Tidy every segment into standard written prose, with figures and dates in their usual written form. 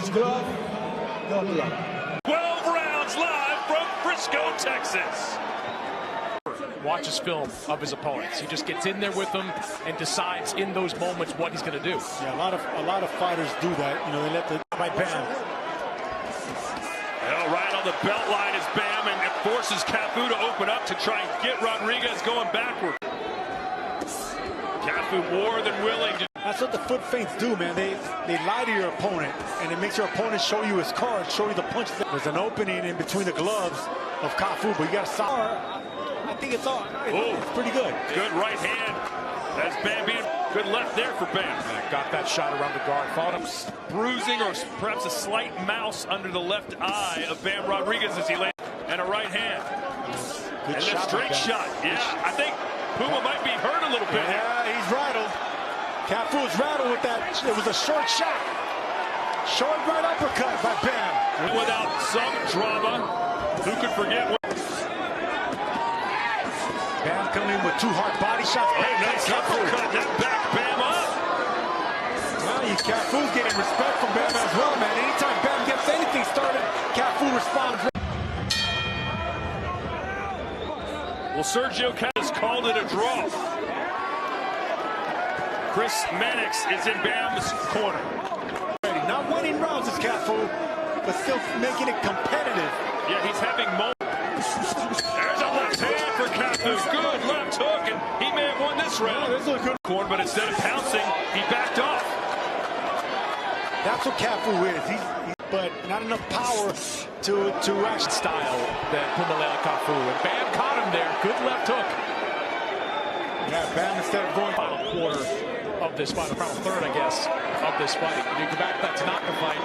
Orange glove, no glove. 12 rounds live from Frisco, Texas. Watches film of his opponents. He just gets in there with them and decides in those moments what he's going to do. Yeah, a lot of fighters do that. You know, they let the right Bam. Well, right on the belt line is Bam, and it forces Cafu to open up to try and get Rodriguez going backward. Cafu more than willing to. That's what the foot feints do, man. They lie to your opponent, and it makes your opponent show you his cards, show you the punches. There's an opening in between the gloves of Cafu, but you got to stop. I think it's pretty good. Good right hand. That's Bam being good left there for Bam. Got that shot around the guard. Fought him. Bruising or perhaps a slight mouse under the left eye of Bam Rodriguez as he lands. And a right hand. Good and shot, a straight shot. Yeah, I think Puma might be hurt a little bit. Yeah, he's rattled. Cafu's rattled with that. It was a short shot. Short right uppercut by Bam. Without some drama, who could forget? Bam coming in with 2 hard body shots. Nice uppercut. That back Bam up. Well, Cafu's getting respect from Bam as well, man. Anytime Bam gets anything started, Cafu responds. Well, Sergio Cafu called it a draw. Chris Mannix is in Bam's corner. Not winning rounds is Cafu, but still making it competitive. Yeah, he's having moments. There's a left hand for Cafu. Good left hook, and he may have won this round. This is a good corner, but instead of pouncing, he backed off. That's what Cafu is. He's but not enough power to actually style than Phumelela Cafu. And Bam caught him there. Good left hook. Yeah, Bam instead of going final quarter of this fight, final third, I guess, of this fight. You go back, that's not the fight.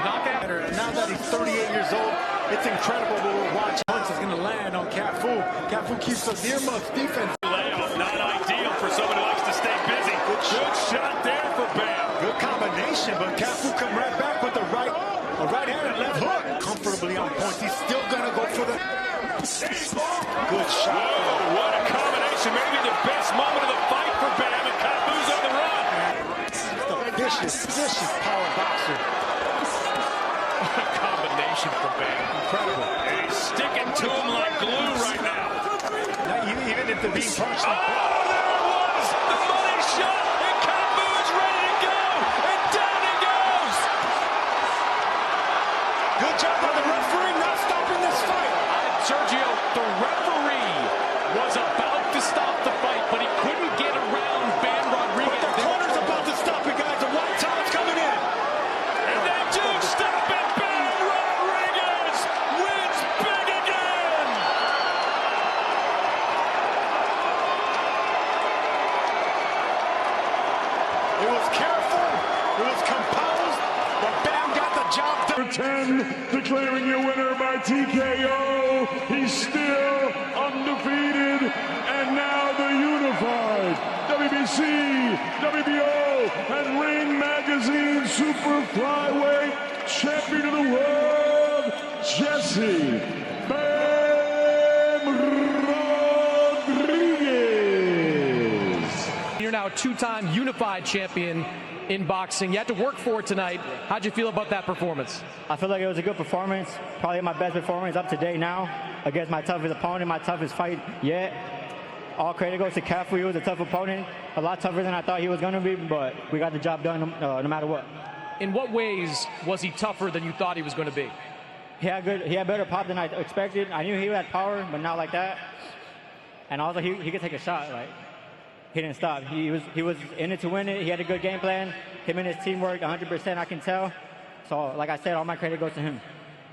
Knockout. And now that he's 38 years old, it's incredible what we're watching. Punch is going to land on Cafu. Cafu keeps us earmuffs defense. Layoff, not ideal for someone who likes to stay busy. Good shot there for Bam. Good combination, but Cafu come right back with the right hand and left hook. Comfortably on point. He's still going to go for the good shot. Whoa, what a combination. Maybe the best moment of the fight for Bam, and Cafu's on the run. Just a vicious power boxer. What a combination for Bam. Incredible. And he's sticking to him like glue right now. Even if they're being punched. Oh, there it was! The money shot, and Cafu is ready to go! And down he goes! Good job by the referee not stopping this fight. Sergio, the referee was about to stop the fight, but he couldn't get around Bam Rodriguez. But the corner's about to stop it, guys. The white time's coming in. And they do stop it! Bam Rodriguez wins big again! It was careful, it was composed, but Bam got the job done. 10, declaring your winner by TKO. He's still undefeated, and now the unified WBC, WBO, and Ring Magazine Super Flyweight Champion of the World, Jesse Bam Rodriguez. You're now a 2-time unified champion in boxing. You had to work for it tonight. How'd you feel about that performance? I feel like it was a good performance. Probably my best performance up to date now against my toughest opponent, my toughest fight yet. All credit goes to Cafu. He was a tough opponent, a lot tougher than I thought he was going to be, but we got the job done no matter what. In what ways was he tougher than you thought he was going to be? He had better pop than I expected. I knew he had power, but not like that. And also he could take a shot. Like, he didn't stop. He was in it to win it. He had a good game plan. Him and his team worked 100%, I can tell. So, like I said, all my credit goes to him.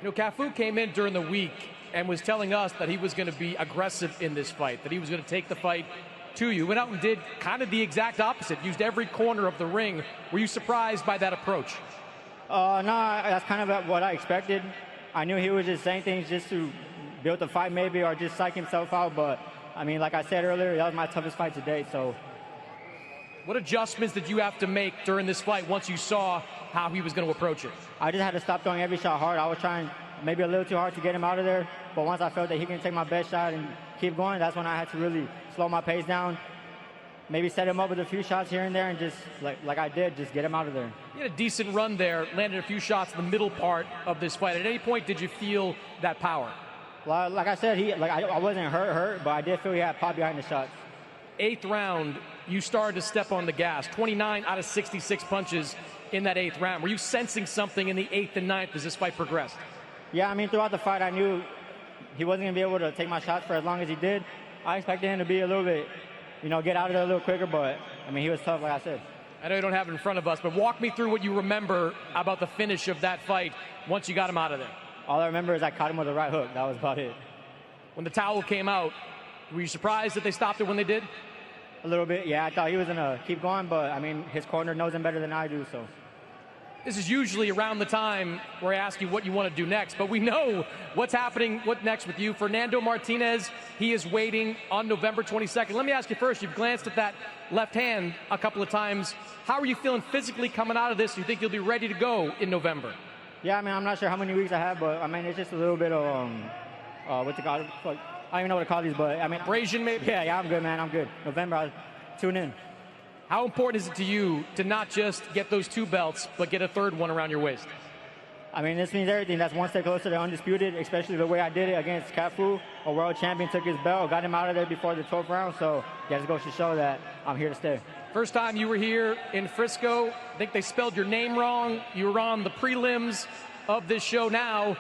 You know, Cafu came in during the week and was telling us that he was going to be aggressive in this fight, that he was going to take the fight to you. Went out and did kind of the exact opposite, used every corner of the ring. Were you surprised by that approach? No, that's kind of what I expected. I knew he was just saying things just to build the fight maybe, or just psych himself out, but I mean, like I said earlier, that was my toughest fight to date, so. What adjustments did you have to make during this fight once you saw how he was going to approach it? I just had to stop throwing every shot hard. I was trying maybe a little too hard to get him out of there, but once I felt that he can take my best shot and keep going, that's when I had to really slow my pace down, maybe set him up with a few shots here and there, and just like I did, just get him out of there. You had a decent run there, landed a few shots in the middle part of this fight. At any point, did you feel that power? Like I said, I wasn't hurt, but I did feel he had pop behind the shots. 8th round, you started to step on the gas. 29 out of 66 punches in that 8th round. Were you sensing something in the 8th and 9th as this fight progressed? Yeah, I mean, throughout the fight, I knew he wasn't going to be able to take my shots for as long as he did. I expected him to be a little bit, get out of there a little quicker, but, I mean, he was tough, like I said. I know you don't have it in front of us, but walk me through what you remember about the finish of that fight once you got him out of there. All I remember is I caught him with a right hook. That was about it. When the towel came out, were you surprised that they stopped it when they did? A little bit, yeah. I thought he was going to keep going, but, I mean, his corner knows him better than I do, so. This is usually around the time where I ask you what you want to do next, but we know what's happening, what next with you. Fernando Martinez, he is waiting on November 22nd. Let me ask you first, you've glanced at that left hand a couple of times. How are you feeling physically coming out of this? Do you think you'll be ready to go in November? Yeah, I mean, I'm not sure how many weeks I have, but, I mean, it's just a little bit of, what's it called? I don't even know what to call these, but, I mean. Abrasion, maybe? Yeah, I'm good, man. I'm good. November, I'll tune in. How important is it to you to not just get those 2 belts, but get a 3rd one around your waist? I mean, this means everything. That's one step closer to undisputed, especially the way I did it against Cafu. A world champion took his belt, got him out of there before the 12th round, so yeah, just goes to show that I'm here to stay. First time you were here in Frisco, I think they spelled your name wrong. You were on the prelims of this show now.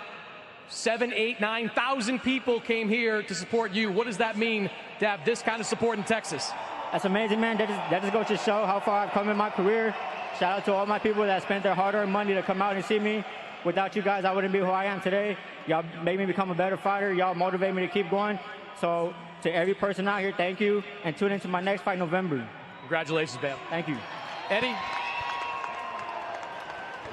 7, 8, 9,000 people came here to support you. What does that mean to have this kind of support in Texas? That's amazing, man. That just goes to show how far I've come in my career. Shout out to all my people that spent their hard-earned money to come out and see me. Without you guys, I wouldn't be who I am today. Y'all made me become a better fighter. Y'all motivate me to keep going. So to every person out here, thank you. And tune into my next fight in November. Congratulations, Bam. Thank you. Eddie,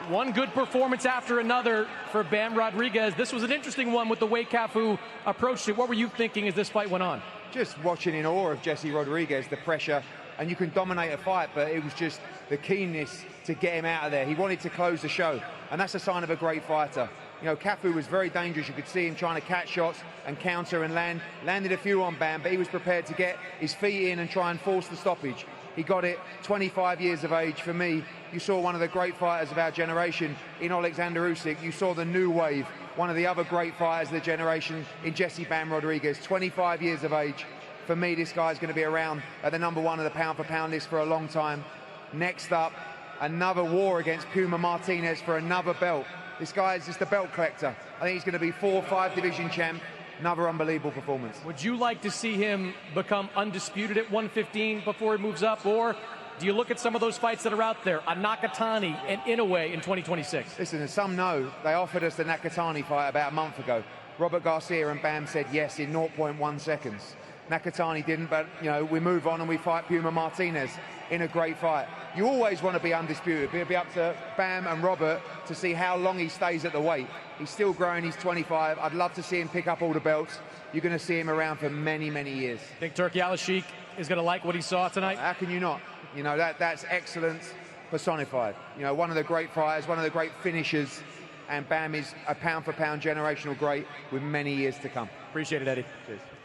one good performance after another for Bam Rodriguez. This was an interesting one with the way Cafu approached it. What were you thinking as this fight went on? Just watching in awe of Jesse Rodriguez, the pressure, and you can dominate a fight, but it was just the keenness to get him out of there. He wanted to close the show, and that's a sign of a great fighter. Cafu was very dangerous. You could see him trying to catch shots and counter and landed a few on Bam, but he was prepared to get his feet in and try and force the stoppage. He got it, 25 years of age. For me, you saw one of the great fighters of our generation in Alexander Usyk. You saw the new wave, one of the other great fighters of the generation in Jesse Bam Rodriguez, 25 years of age. For me, this guy's going to be around at the #1 of the pound-for-pound list for a long time. Next up, another war against Puma Martinez for another belt. This guy is just a belt collector. I think he's going to be 4 or 5 division champ. Another unbelievable performance. Would you like to see him become undisputed at 115 before he moves up, or do you look at some of those fights that are out there, a Nakatani and Inoue in 2026? Listen, as some know, they offered us the Nakatani fight about a month ago. Robert Garcia and Bam said yes in 0.1 seconds. Nakatani didn't, but we move on and we fight Puma Martinez in a great fight. You always want to be undisputed. It'll be up to Bam and Robert to see how long he stays at the weight. He's still growing, he's 25. I'd love to see him pick up all the belts. You're going to see him around for many, many years. Think Turki Al-Sheikh is going to like what he saw tonight? How can you not? That's excellence personified. One of the great fighters, one of the great finishers, and Bam is a pound-for-pound generational great with many years to come. Appreciate it, Eddie. Cheers.